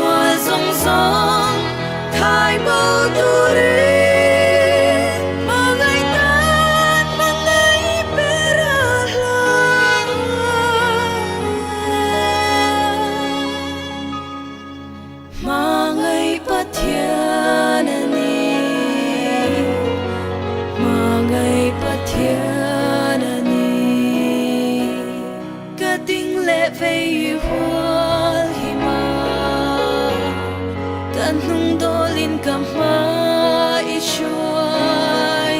xóa rong rong thay bao tu đi mà ngày tan mà ngày bera la mà ngày pathian ani mà ngày pathian ani cả tiếng lệ về hoa tan nung dolin kama isyoy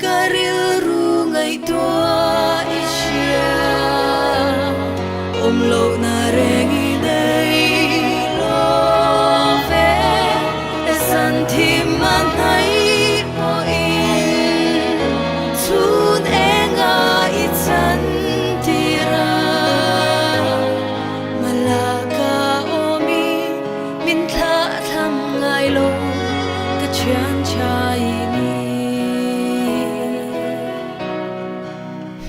karil rungay tua isya omlo na rengi day love esan timan hay po in tun enga itsan tira malaka omi minta ngay lo cái chuyện trai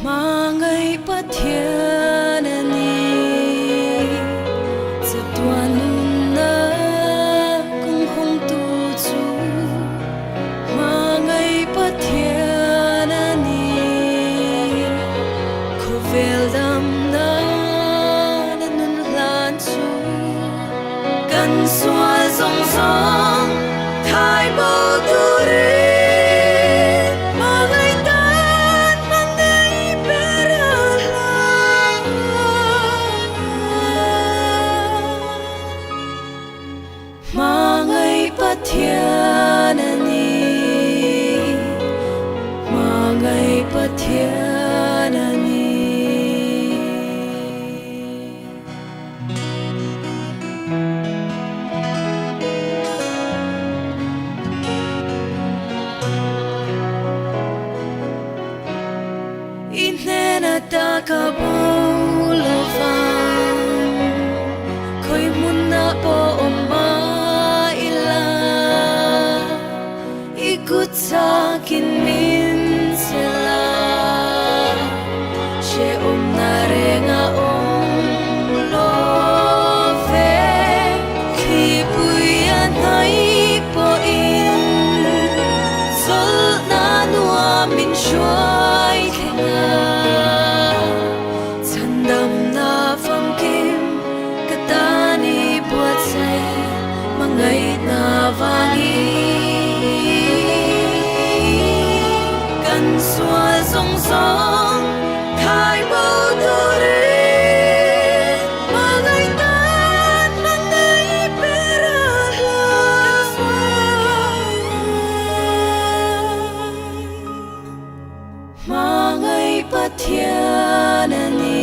mà ngày bắt thiên ani sẽ tuan na cũng không tu chu mà ngày bắt thiên ani cô vel dam na nun lan chu gần xóa rong rong thay bao tu đi mà ngày tan mà ngày bera la mà ngày pathian ani mà ngày pathian ani inena takabulavan ko'y muna po umaila ikut sa akin min sila siya na renga love kipuyan ay po in sol na nuamin siya'y kaya sandam na famkim katani buat say mangay na vangi kan xóa rong rong thay bao tu đi mà ngày tan mà ngày bera la mà ngày pathian ani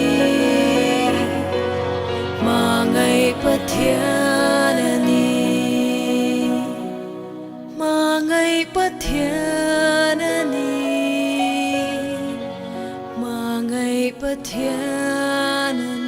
mà ngày pathian ani mà ngày pathian ani mà ngày pathian ani